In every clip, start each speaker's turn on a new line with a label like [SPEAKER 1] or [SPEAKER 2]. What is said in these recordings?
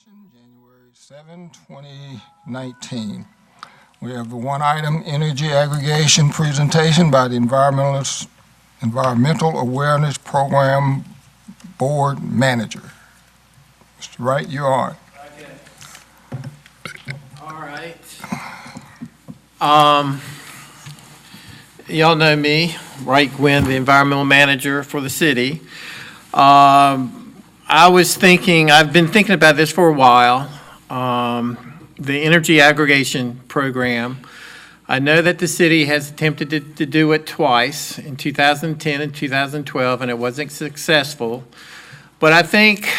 [SPEAKER 1] session, January 7, 2019. We have the one item energy aggregation presentation by the Environmental Awareness Program Board Manager. Mr. Wright, you're on.
[SPEAKER 2] Okay. All right. Y'all know me, Wright, Gwyn, the Environmental Manager for the city. I've been thinking about this for a while, the energy aggregation program. I know that the city has attempted to do it twice, in 2010 and 2012, and it wasn't successful. But I think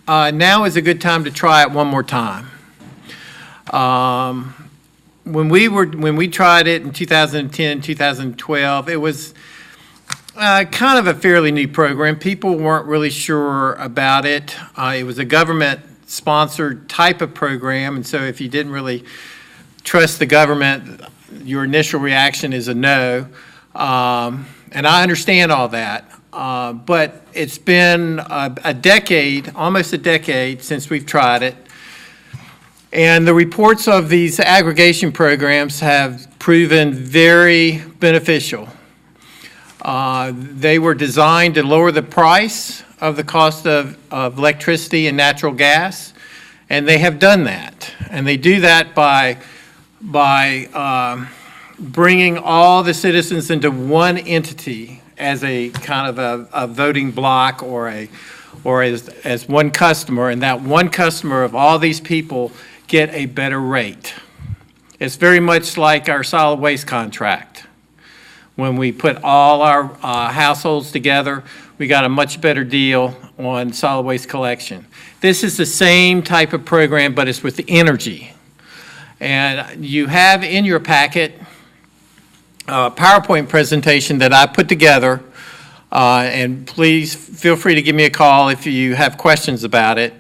[SPEAKER 2] now is a good time to try it one more time. When we tried it in 2010, 2012, it was kind of a fairly new program. People weren't really sure about it. It was a government-sponsored type of program, and so if you didn't really trust the government, your initial reaction is a no. And I understand all that. But it's been a decade, almost a decade, since we've tried it. And the reports of these aggregation programs have proven very beneficial. They were designed to lower the price of the cost of electricity and natural gas, and they have done that. And they do that by bringing all the citizens into one entity as a kind of a voting block or as one customer, and that one customer of all these people get a better rate. It's very much like our solid waste contract. When we put all our households together, we got a much better deal on solid waste collection. This is the same type of program, but it's with energy. And you have in your packet a PowerPoint presentation that I put together, and please feel free to give me a call if you have questions about it.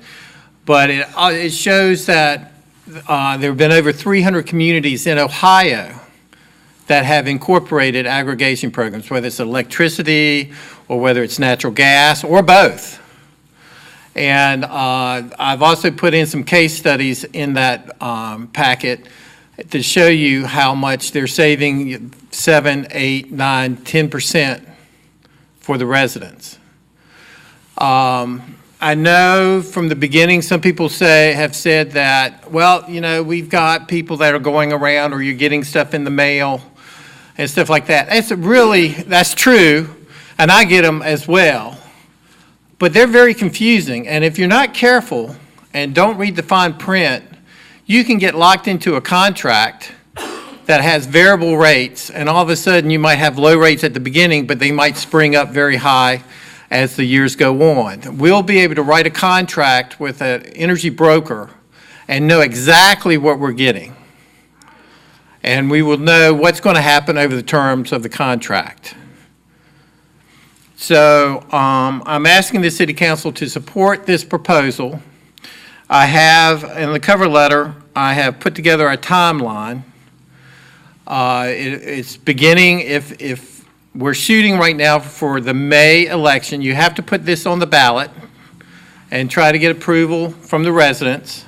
[SPEAKER 2] But it shows that there have been over 300 communities in Ohio that have incorporated aggregation programs, whether it's electricity or whether it's natural gas or both. And I've also put in some case studies in that packet to show you how much they're saving 7, 8, 9, 10% for the residents. I know from the beginning some people have said that, well, you know, we've got people that are going around or you're getting stuff in the mail and stuff like that. That's true, and I get them as well. But they're very confusing, and if you're not careful and don't read the fine print, you can get locked into a contract that has variable rates, and all of a sudden you might have low rates at the beginning, but they might spring up very high as the years go on. We'll be able to write a contract with an energy broker and know exactly what we're getting. And we will know what's going to happen over the terms of the contract. So I'm asking the City Council to support this proposal. I have, in the cover letter, I have put together a timeline. It's beginning, if we're shooting right now for the May election, you have to put this on the ballot and try to get approval from the residents.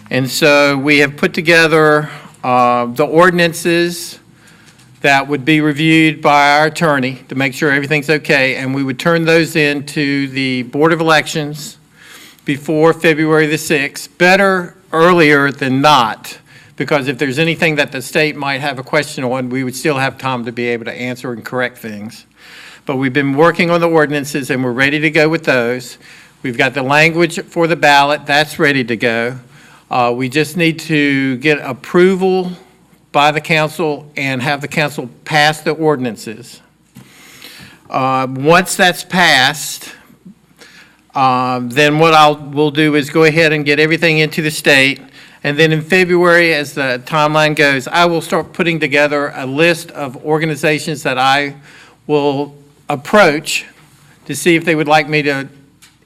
[SPEAKER 2] And so we have put together the ordinances that would be reviewed by our attorney to make sure everything's okay, and we would turn those into the Board of Elections before February the 6th, better earlier than not, because if there's anything that the state might have a question on, we would still have time to be able to answer and correct things. But we've been working on the ordinances and we're ready to go with those. We've got the language for the ballot, that's ready to go. We just need to get approval by the council and have the council pass the ordinances. Once that's passed, then what we'll do is go ahead and get everything into the state. And then in February, as the timeline goes, I will start putting together a list of organizations that I will approach to see if they would like me to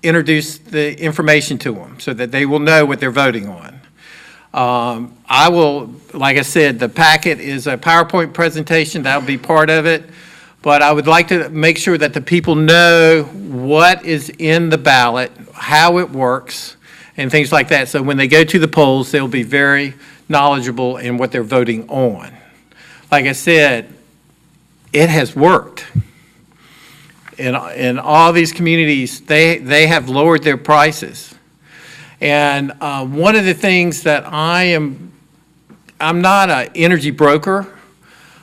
[SPEAKER 2] introduce the information to them so that they will know what they're voting on. I will, like I said, the packet is a PowerPoint presentation. That'll be part of it. But I would like to make sure that the people know what is in the ballot, how it works, and things like that. So when they go to the polls, they'll be very knowledgeable in what they're voting on. Like I said, it has worked. In all these communities, they have lowered their prices. And one of the things that I'm not an energy broker,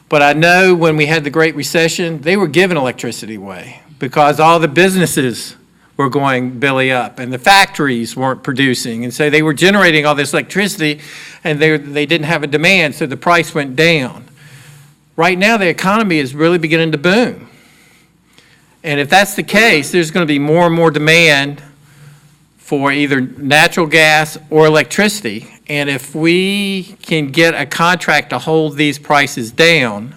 [SPEAKER 2] but I know when we had the Great Recession, they were giving electricity away because all the businesses were going belly up and the factories weren't producing. And so they were generating all this electricity and they didn't have a demand, so the price went down. Right now, the economy is really beginning to boom. And if that's the case, there's going to be more and more demand for either natural gas or electricity. And if we can get a contract to hold these prices down,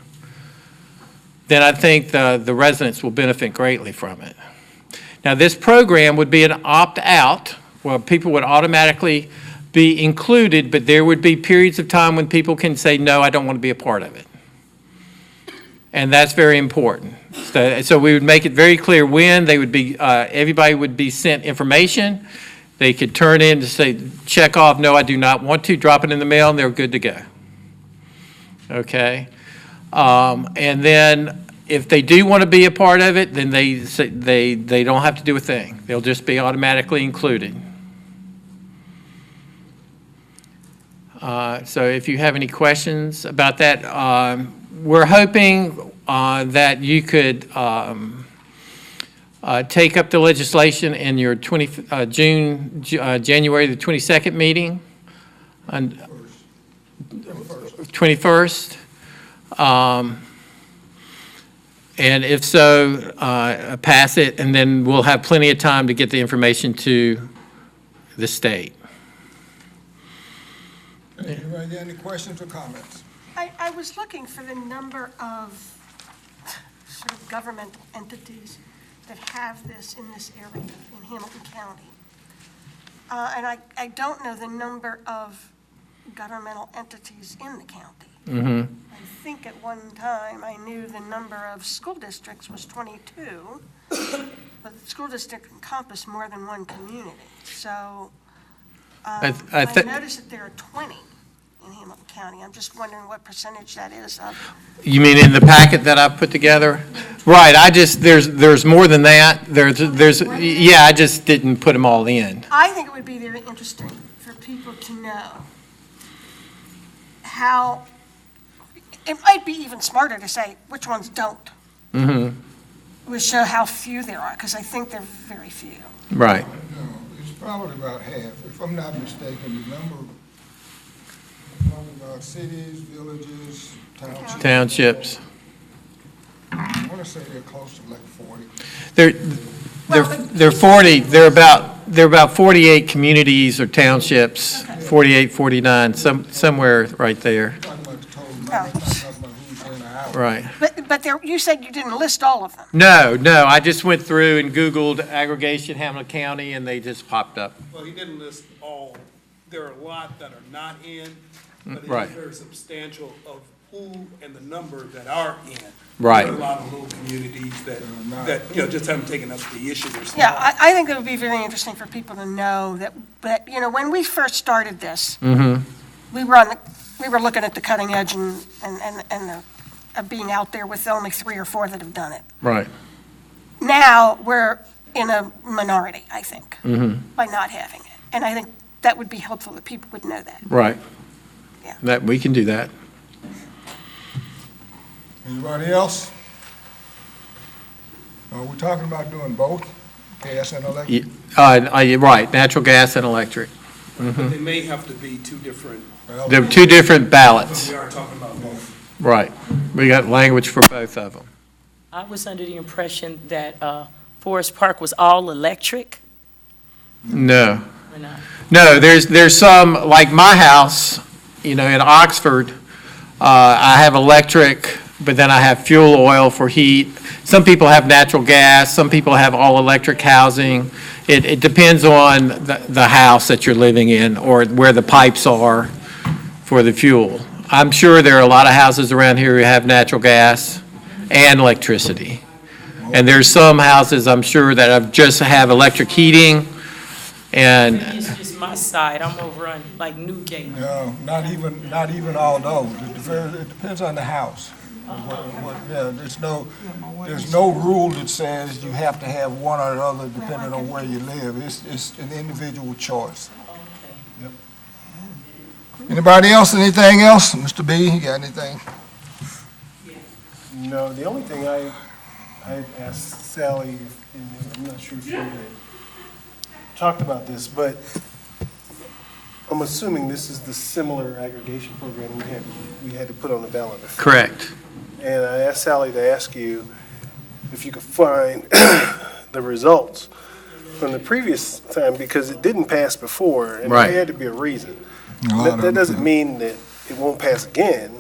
[SPEAKER 2] then I think the residents will benefit greatly from it. Now, this program would be an opt-out, where people would automatically be included, but there would be periods of time when people can say, no, I don't want to be a part of it. And that's very important. So we would make it very clear when they would be, everybody would be sent information. They could turn in to say, check off, no, I do not want to, drop it in the mail, and they're good to go. Okay? And then if they do want to be a part of it, then they don't have to do a thing. They'll just be automatically included. So if you have any questions about that, we're hoping that you could take up the legislation in your January the 22nd meeting, on 21st. And if so, pass it, and then we'll have plenty of time to get the information to the state.
[SPEAKER 1] Anybody got any questions or comments?
[SPEAKER 3] I was looking for the number of sort of government entities that have this in this area in Hamilton County. And I don't know the number of governmental entities in the county.
[SPEAKER 2] Mm-hmm.
[SPEAKER 3] I think at one time I knew the number of school districts was 22, but the school district encompassed more than one community. So I noticed that there are 20 in Hamilton County. I'm just wondering what percentage that is of.
[SPEAKER 2] You mean in the packet that I put together? Right, there's more than that. Yeah, I just didn't put them all in.
[SPEAKER 3] I think it would be very interesting for people to know how, it might be even smarter to say which ones don't.
[SPEAKER 2] Mm-hmm.
[SPEAKER 3] It would show how few there are, because I think they're very few.
[SPEAKER 2] Right.
[SPEAKER 1] No, it's probably about half, if I'm not mistaken, the number, talking about cities, villages, townships.
[SPEAKER 2] Townships.
[SPEAKER 1] I want to say they're close to like 40.
[SPEAKER 2] They're 40. They're about 48 communities or townships. 48, 49, somewhere right there.
[SPEAKER 1] Talking about the total number, not talking about who's in or out.
[SPEAKER 2] Right.
[SPEAKER 3] But you said you didn't list all of them.
[SPEAKER 2] No, I just went through and Googled aggregation Hamilton County, and they just popped up.
[SPEAKER 4] Well, he didn't list all. There are a lot that are not in, but it
[SPEAKER 2] Right.
[SPEAKER 4] is very substantial of who and the number that are in.
[SPEAKER 2] Right.
[SPEAKER 4] There are a lot of little communities that just haven't taken up the issue.
[SPEAKER 3] Yeah, I think it would be very interesting for people to know that when we first started this, we were looking at the cutting edge and of being out there with only 3 or 4 that have done it.
[SPEAKER 2] Right.
[SPEAKER 3] Now, we're in a minority, I think, by not having it. And I think that would be helpful that people would know that.
[SPEAKER 2] Right.
[SPEAKER 3] Yeah.
[SPEAKER 2] That we can do that.
[SPEAKER 1] Anybody else? Are we talking about doing both, gas and electric?
[SPEAKER 2] Right, natural gas and electric.
[SPEAKER 4] But they may have to be two different,
[SPEAKER 1] Well,
[SPEAKER 2] They're two different
[SPEAKER 4] but
[SPEAKER 2] ballots.
[SPEAKER 4] we are talking about both.
[SPEAKER 2] Right. We got language for both of them.
[SPEAKER 5] I was under the impression that Forest Park was all electric.
[SPEAKER 2] No.
[SPEAKER 5] Or not?
[SPEAKER 2] No, there's some, like my house, in Oxford, I have electric, but then I have fuel oil for heat. Some people have natural gas, some people have all electric housing. It depends on the house that you're living in or where the pipes are for the fuel. I'm sure there are a lot of houses around here who have natural gas and electricity. And there's some houses, I'm sure, that just have electric heating and,
[SPEAKER 5] Maybe it's just my side. I'm over on like Newgate.
[SPEAKER 1] No, not even all those. It depends on the house. Yeah, there's no rule that says you have to have one or the other depending on where you live. It's an individual choice. Yep. Anybody else, anything else? Mr. B, you got anything?
[SPEAKER 6] No, the only thing I asked Sally, and I'm not sure if you had talked about this, but I'm assuming this is the similar aggregation program we had to put on the ballot before.
[SPEAKER 2] Correct.
[SPEAKER 6] And I asked Sally to ask you if you could find the results from the previous time, because it didn't pass before, and
[SPEAKER 2] Right.
[SPEAKER 6] there had to be a reason.
[SPEAKER 1] A lot of
[SPEAKER 6] That
[SPEAKER 1] them
[SPEAKER 6] doesn't
[SPEAKER 1] do.
[SPEAKER 6] mean that it won't pass again,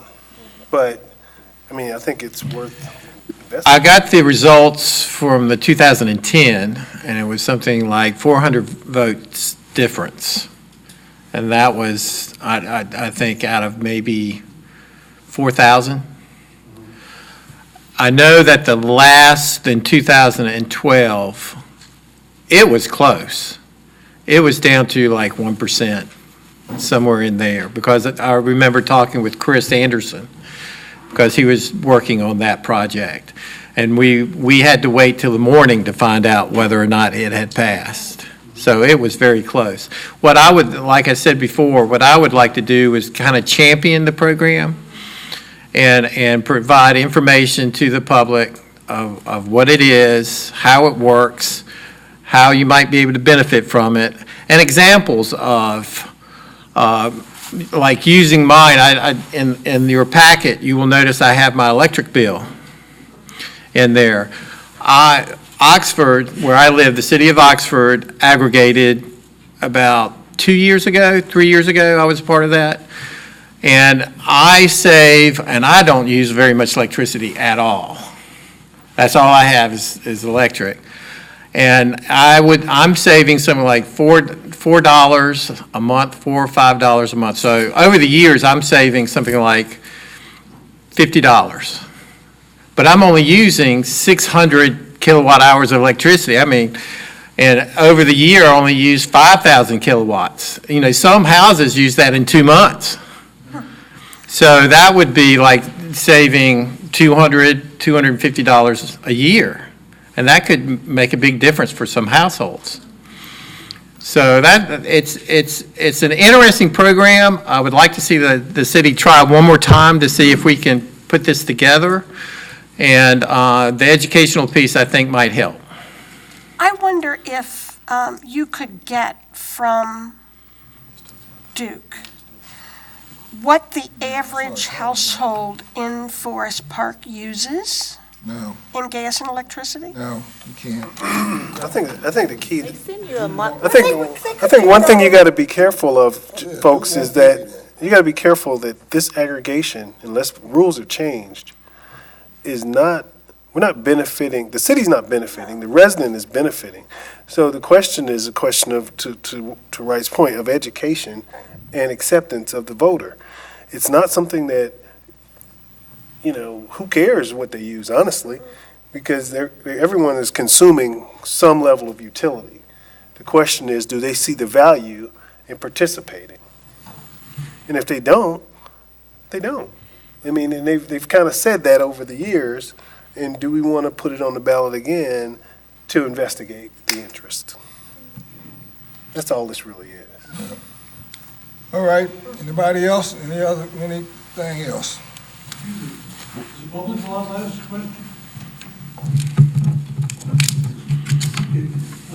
[SPEAKER 6] but, I mean, I think it's worth investing.
[SPEAKER 2] I got the results from the 2010, and it was something like 400 votes difference. And that was, I think, out of maybe 4,000. I know that the last, in 2012, it was close. It was down to like 1%, somewhere in there, because I remember talking with Chris Anderson, because he was working on that project. And we had to wait till the morning to find out whether or not it had passed. So it was very close. What I would, like I said before, what I would like to do is kind of champion the program and provide information to the public of what it is, how it works, how you might be able to benefit from it, and examples of, like using mine. In your packet, you will notice I have my electric bill in there. Oxford, where I live, the city of Oxford aggregated about 3 years ago, I was part of that. And I save, and I don't use very much electricity at all. That's all I have is electric. And I'm saving something like $4 a month, $4 or $5 a month. So over the years, I'm saving something like $50. But I'm only using 600 kilowatt hours of electricity. I mean, and over the year, I only use 5,000 kilowatts. You know, some houses use that in 2 months. So that would be like saving $200, $250 a year. And that could make a big difference for some households. So it's an interesting program. I would like to see the city try one more time to see if we can put this together. And the educational piece, I think, might help.
[SPEAKER 3] I wonder if you could get from Duke what the average household in Forest Park uses
[SPEAKER 1] No,
[SPEAKER 3] in gas and electricity?
[SPEAKER 1] no, you can't.
[SPEAKER 6] I think the key,
[SPEAKER 7] They send you a month.
[SPEAKER 6] I think one thing you got to be careful of, folks, is that you got to be careful that this aggregation, unless rules have changed, is not, we're not benefiting, the city's not benefiting, the resident is benefiting. So the question is a question of, to Wright's point, of education and acceptance of the voter. It's not something that, you know, who cares what they use, honestly, because everyone is consuming some level of utility. The question is, do they see the value in participating? And if they don't, they don't. I mean, and they've kind of said that over the years, and do we want to put it on the ballot again to investigate the interest? That's all this really is.
[SPEAKER 1] All right, anybody else? Anything else?
[SPEAKER 8] Is the public allowed to ask a question?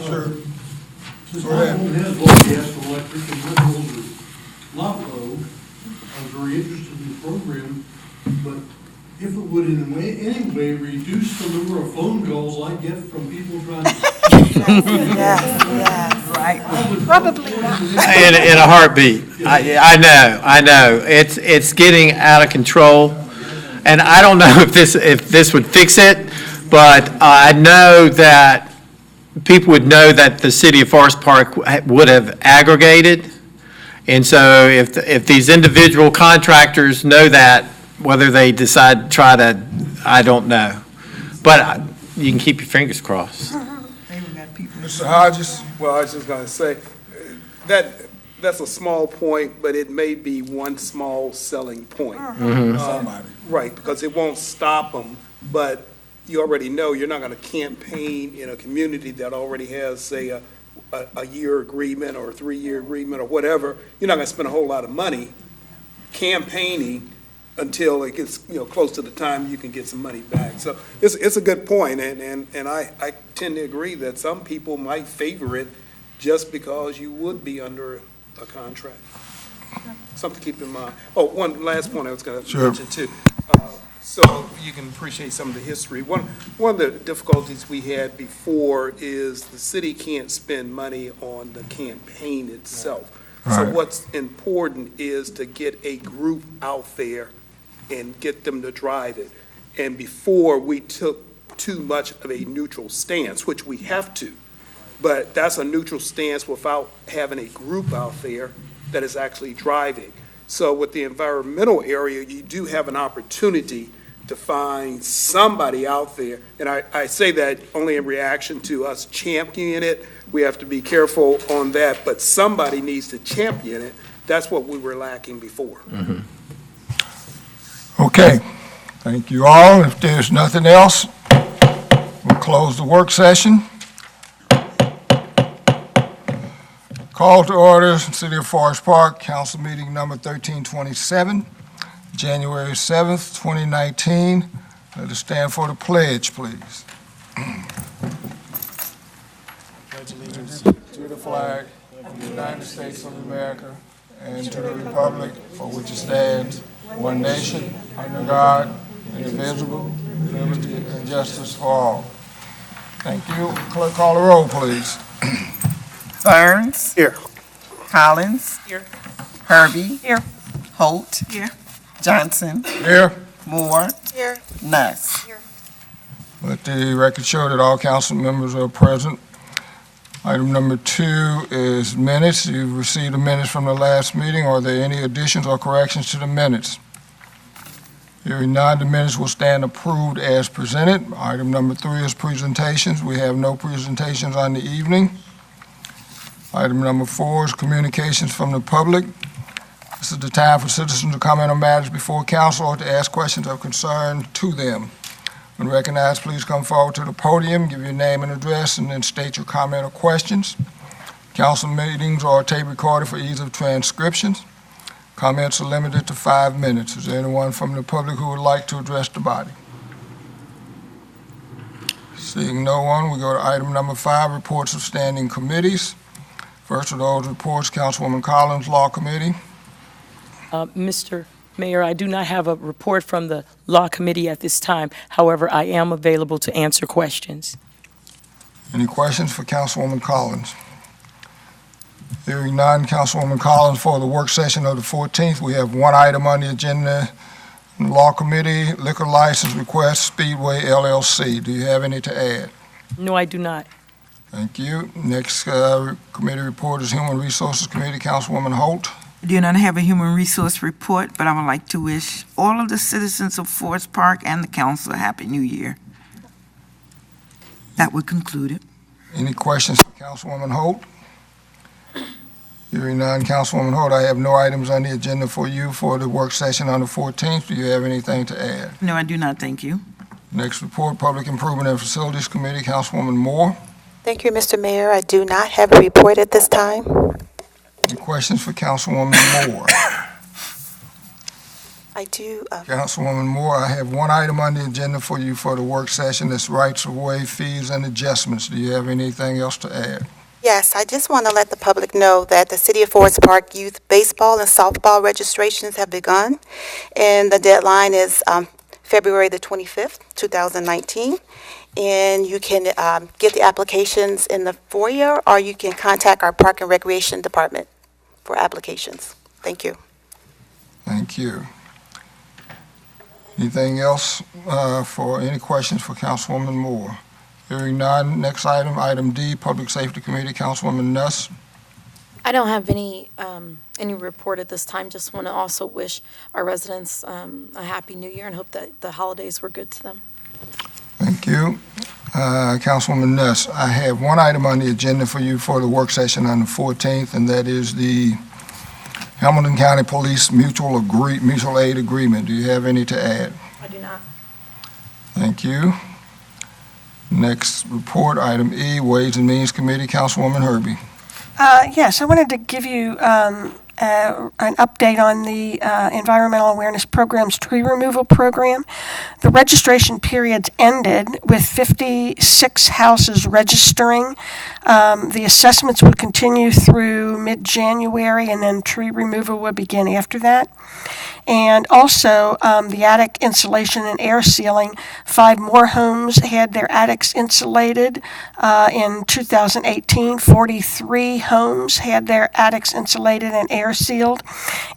[SPEAKER 1] Sure.
[SPEAKER 8] Since
[SPEAKER 1] Go
[SPEAKER 8] my
[SPEAKER 1] ahead.
[SPEAKER 8] home has both gas and electric, and my bills are a lot low, I was very interested in the program, but if it would in any way reduce the number of phone calls I get from people trying to.
[SPEAKER 3] Probably not.
[SPEAKER 2] In a heartbeat. I know. It's getting out of control. And I don't know if this would fix it, but I know that people would know that the city of Forest Park would have aggregated. And so if these individual contractors know that, whether they decide to try to, I don't know. But you can keep your fingers crossed.
[SPEAKER 1] Mr. Hodges?
[SPEAKER 4] Well, I was just gonna say, that that's a small point, but it may be one small selling point.
[SPEAKER 1] Somebody.
[SPEAKER 4] Right, because it won't stop them, but you already know you're not going to campaign in a community that already has, say, a year agreement or a 3-year agreement or whatever. You're not going to spend a whole lot of money campaigning until it gets, close to the time you can get some money back. So it's a good point, and I tend to agree that some people might favor it just because you would be under a contract. Something to keep in mind. Oh, one last point I was going to
[SPEAKER 1] Sure.
[SPEAKER 4] mention too. So you can appreciate some of the history. One of the difficulties we had before is the city can't spend money on the campaign itself. So
[SPEAKER 1] Right.
[SPEAKER 4] what's important is to get a group out there and get them to drive it. And before, we took too much of a neutral stance, which we have to. But that's a neutral stance without having a group out there that is actually driving. So with the environmental area, you do have an opportunity to find somebody out there. And I say that only in reaction to us championing it. We have to be careful on that, but somebody needs to champion it. That's what we were lacking before.
[SPEAKER 1] Okay, thank you all. If there's nothing else, we'll close the work session. Call to order, City of Forest Park, council meeting number 1327, January 7th, 2019. Let us stand for the pledge, please. Pledge allegiance to the flag of the United States of America and to the republic for which it stands, one nation, under God, indivisible, with liberty and justice for all. Thank you. Clerk, call the roll, please.
[SPEAKER 7] Burns.
[SPEAKER 6] Here.
[SPEAKER 7] Collins.
[SPEAKER 5] Here.
[SPEAKER 7] Herbie.
[SPEAKER 3] Here.
[SPEAKER 7] Holt.
[SPEAKER 3] Here.
[SPEAKER 7] Johnson.
[SPEAKER 1] Here.
[SPEAKER 7] Moore.
[SPEAKER 3] Here.
[SPEAKER 7] Nuss.
[SPEAKER 1] Let the record show that all council members are present. Item number 2 is minutes. You've received the minutes from the last meeting. Are there any additions or corrections to the minutes? Hearing none, the minutes will stand approved as presented. Item number 3 is presentations. We have no presentations on the evening. Item number 4 is communications from the public. This is the time for citizens to comment on matters before council or to ask questions of concern to them. When recognized, please come forward to the podium, give your name and address, and then state your comment or questions. Council meetings are tape recorded for ease of transcriptions. Comments are limited to 5 minutes. Is there anyone from the public who would like to address the body? Seeing no one, we go to item number 5, reports of standing committees. First of those reports, Councilwoman Collins, Law Committee.
[SPEAKER 5] Mr. Mayor, I do not have a report from the Law Committee at this time. However, I am available to answer questions.
[SPEAKER 1] Any questions for Councilwoman Collins? Hearing none, Councilwoman Collins, for the work session of the 14th, we have one item on the agenda. Law Committee, liquor license request, Speedway LLC. Do you have any to add?
[SPEAKER 5] No, I do not.
[SPEAKER 1] Thank you. Next committee report is Human Resources Committee, Councilwoman Holt.
[SPEAKER 7] I do not have a human resource report, but I would like to wish all of the citizens of Forest Park and the council a happy new year. That would conclude it.
[SPEAKER 1] Any questions for Councilwoman Holt? Hearing none, Councilwoman Holt, I have no items on the agenda for you for the work session on the 14th. Do you have anything to add?
[SPEAKER 7] No, I do not, thank you.
[SPEAKER 1] Next report, Public Improvement and Facilities Committee, Councilwoman Moore.
[SPEAKER 9] Thank you, Mr. Mayor. I do not have a report at this time.
[SPEAKER 1] Any questions for Councilwoman Moore?
[SPEAKER 9] I do,
[SPEAKER 1] Councilwoman Moore, I have one item on the agenda for you for the work session. That's rights of way, fees, and adjustments. Do you have anything else to add?
[SPEAKER 9] yes, I just want to let the public know that the City of Forest Park youth baseball and softball registrations have begun, and the deadline is February the 25th, 2019. And you can get the applications in the foyer, or you can contact our Park and Recreation Department for applications. Thank you.
[SPEAKER 1] Thank you. Anything else for any questions for Councilwoman Moore? Hearing none, next item, item D, Public Safety Committee, Councilwoman Nuss.
[SPEAKER 10] I don't have any report at this time. Just want to also wish our residents a happy new year and hope that the holidays were good to them.
[SPEAKER 1] Thank you. Councilwoman Nuss, I have one item on the agenda for you for the work session on the 14th, and that is the Hamilton County Police mutual aid agreement. Do you have any to add?
[SPEAKER 10] I do not.
[SPEAKER 1] Thank you. Next report, item E, Ways and Means Committee, Councilwoman Herbie.
[SPEAKER 3] Yes, I wanted to give you an update on the Environmental Awareness Program's tree removal program. The registration periods ended with 56 houses registering. The assessments would continue through mid-January, and then tree removal would begin after that. And also, the attic insulation and air sealing, 5 more homes had their attics insulated. In 2018, 43 homes had their attics insulated and air sealed.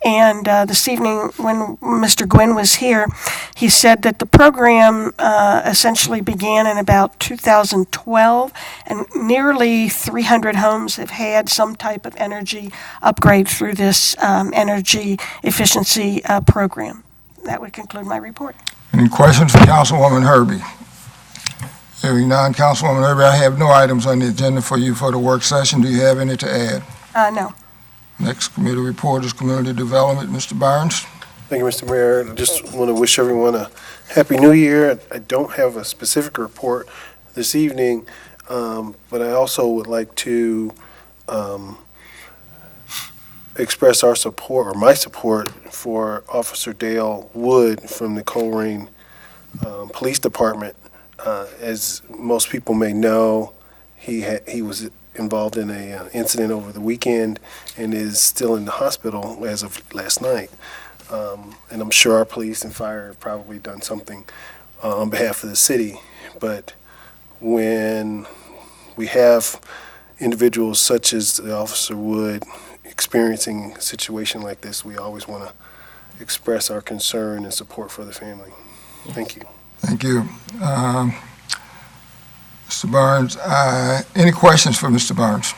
[SPEAKER 3] And this evening, when Mr. Gwyn was here, he said that the program essentially began in about 2012, and nearly 300 homes have had some type of energy upgrade through this energy efficiency program. That would conclude my report.
[SPEAKER 1] Any questions for Councilwoman Herbie? Hearing none, Councilwoman Herbie, I have no items on the agenda for you for the work session. Do you have any to add?
[SPEAKER 3] No.
[SPEAKER 1] Next committee report is Community Development. Mr. Barnes?
[SPEAKER 6] Thank you, Mr. Mayor. I just want to wish everyone a Happy New Year. I don't have a specific report this evening, but I also would like to express our support, or my support, for Officer Dale Wood from the Coleraine Police Department. As most people may know, he was involved in an incident over the weekend and is still in the hospital as of last night. And I'm sure our police and fire have probably done something on behalf of the city. But when we have individuals such as the Officer Wood experiencing a situation like this, we always want to express our concern and support for the family. Thank you.
[SPEAKER 1] Thank you. Mr. Barnes, any questions for Mr. Barnes?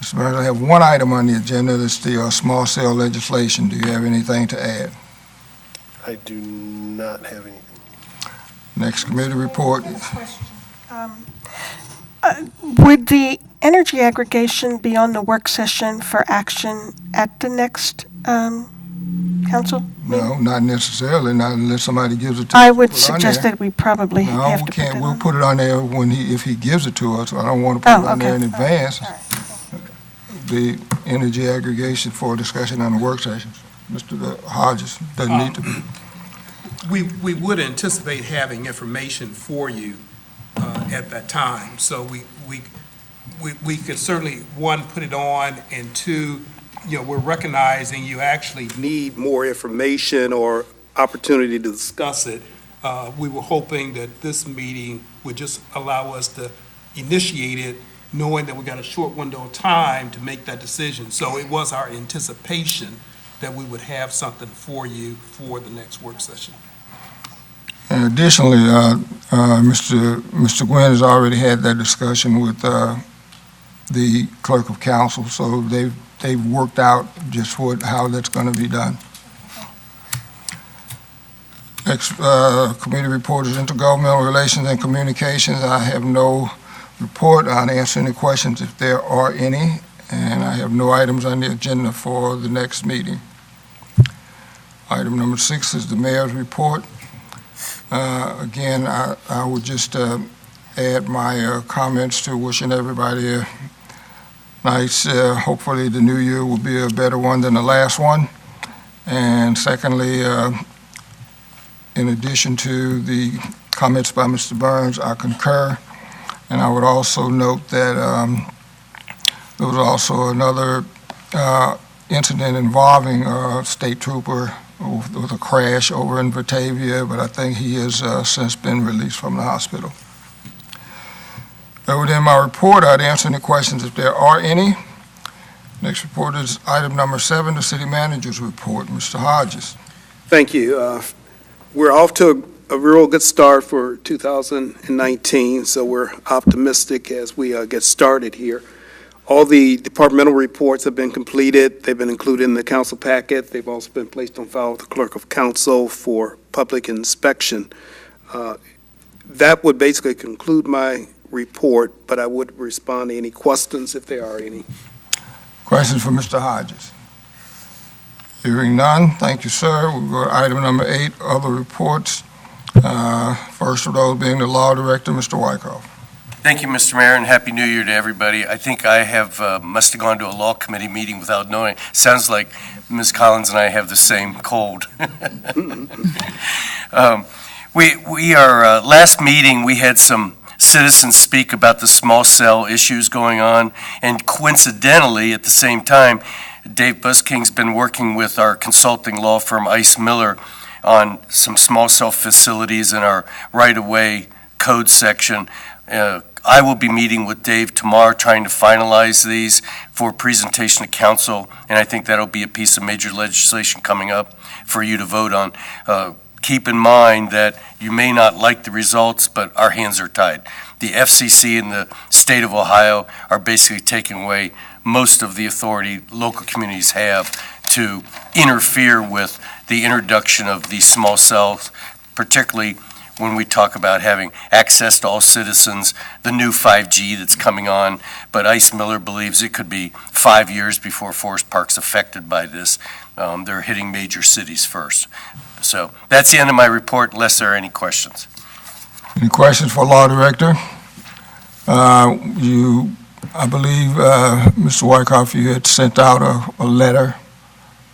[SPEAKER 1] Mr. Barnes, I have one item on the agenda. That's the small cell legislation. Do you have anything to add?
[SPEAKER 6] I do not have anything.
[SPEAKER 1] Next committee report.
[SPEAKER 3] Would the energy aggregation be on the work session for action at the next council meeting?
[SPEAKER 1] No, not necessarily, not unless somebody gives it to us.
[SPEAKER 3] I
[SPEAKER 1] to
[SPEAKER 3] would
[SPEAKER 1] put on
[SPEAKER 3] suggest
[SPEAKER 1] there.
[SPEAKER 3] that we probably
[SPEAKER 1] No,
[SPEAKER 3] have
[SPEAKER 1] we
[SPEAKER 3] to put
[SPEAKER 1] can't.
[SPEAKER 3] that
[SPEAKER 1] We'll
[SPEAKER 3] on.
[SPEAKER 1] put it on there if he gives it to us. I don't want to put it on there in
[SPEAKER 3] Okay.
[SPEAKER 1] advance.
[SPEAKER 3] All right.
[SPEAKER 1] The energy aggregation for discussion on the work sessions. Mr. Hodges doesn't need to be.
[SPEAKER 4] We would anticipate having information for you at that time. So we could certainly, one, put it on, and two, we're recognizing you actually need more information or opportunity to discuss it. We were hoping that this meeting would just allow us to initiate it, knowing that we got a short window of time to make that decision. So it was our anticipation that we would have something for you for the next work session.
[SPEAKER 1] And additionally, Mr. Gwyn has already had that discussion with the clerk of council, so they've worked out just how that's going to be done. Next committee report is intergovernmental relations and communications. I have no report. I'll answer any questions if there are any, and I have no items on the agenda for the next meeting. Item number 6 is the mayor's report. Again, I would just add my comments to wishing everybody a nice, hopefully the new year will be a better one than the last one. And secondly, in addition to the comments by Mr. Burns, I concur. And I would also note that there was also another incident involving a state trooper with a crash over in Batavia, but I think he has since been released from the hospital. That would end my report. I'd answer any questions if there are any. Next report is item number 7, the city manager's report. Mr. Hodges.
[SPEAKER 4] Thank you. We're off to a real good start for 2019, so we're optimistic as we get started here. All the departmental reports have been completed. They've been included in the council packet. They've also been placed on file with the clerk of council for public inspection. That would basically conclude my report, but I would respond to any questions if there are any.
[SPEAKER 1] Questions for Mr. Hodges? Hearing none, thank you, sir. We'll go to item number 8, other reports. First of those being the law director, Mr. Wyckoff.
[SPEAKER 11] Thank you, Mr. Mayor, and Happy New Year to everybody. I think I must have gone to a law committee meeting without knowing. Sounds like Ms. Collins and I have the same cold. Last meeting, we had some citizens speak about the small cell issues going on, and coincidentally, at the same time, Dave Busking's been working with our consulting law firm, Ice Miller, on some small cell facilities in our right-of-way code section. I will be meeting with Dave tomorrow, trying to finalize these for presentation to council, and I think that'll be a piece of major legislation coming up for you to vote on. Keep in mind that you may not like the results, but our hands are tied. The FCC and the state of Ohio are basically taking away most of the authority local communities have to interfere with the introduction of these small cells, particularly when we talk about having access to all citizens, the new 5G that's coming on. But Ice Miller believes it could be 5 years before Forest Park's affected by this. They're hitting major cities first. So that's the end of my report, unless there are any questions.
[SPEAKER 1] Any questions for law director? I believe, Mr. Wyckoff, you had sent out a letter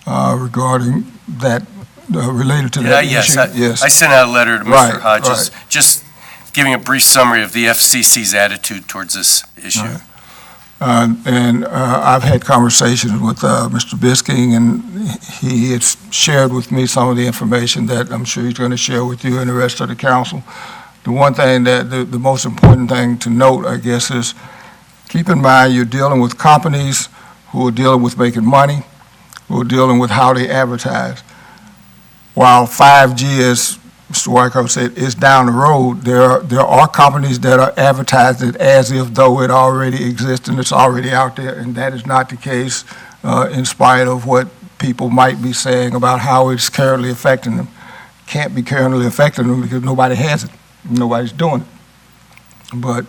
[SPEAKER 1] regarding that, related to that issue.
[SPEAKER 11] Yes, I sent out a letter to
[SPEAKER 1] Right,
[SPEAKER 11] Mr. Hodges,
[SPEAKER 1] right.
[SPEAKER 11] just giving a brief summary of the FCC's attitude towards this issue.
[SPEAKER 1] Right. And I've had conversations with Mr. Bisking, and he had shared with me some of the information that I'm sure he's going to share with you and the rest of the council. The one thing that, the most important thing to note, I guess, is keep in mind you're dealing with companies who are dealing with making money, who are dealing with how they advertise. While 5G, as Mr. Wyckoff said, is down the road, there are companies that are advertising it as if though it already exists and it's already out there, and that is not the case in spite of what people might be saying about how it's currently affecting them. Can't be currently affecting them because nobody has it. Nobody's doing it. But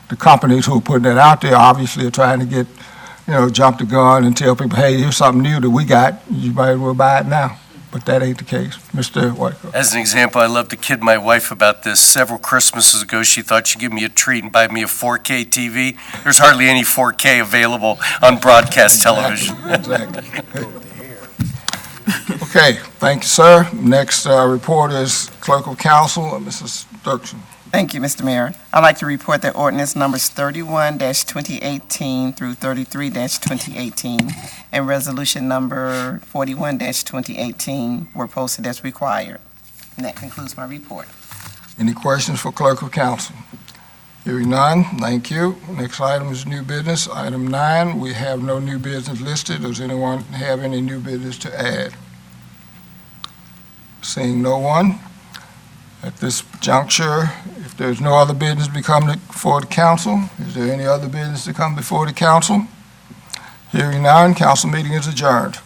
[SPEAKER 1] the companies who are putting it out there obviously are trying to get, jump the gun and tell people, hey, here's something new that we got. You might as well buy it now. But that ain't the case. Mr. Wyckoff.
[SPEAKER 11] As an example, I love to kid my wife about this. Several Christmases ago, she thought she'd give me a treat and buy me a 4K TV. There's hardly any 4K available on broadcast television.
[SPEAKER 1] Exactly. Okay, thank you, sir. Next report is Clerk of Council, Mrs. Dirksen.
[SPEAKER 12] Thank you, Mr. Mayor. I'd like to report that ordinance numbers 31-2018 through 33-2018 and resolution number 41-2018 were posted as required. And that concludes my report.
[SPEAKER 1] Any questions for Clerk of Council? Hearing none, thank you. Next item is new business. Item 9, we have no new business listed. Does anyone have any new business to add? Seeing no one, at this juncture, if there's no other business before the council, is there any other business to come before the council? Hearing none, council meeting is adjourned.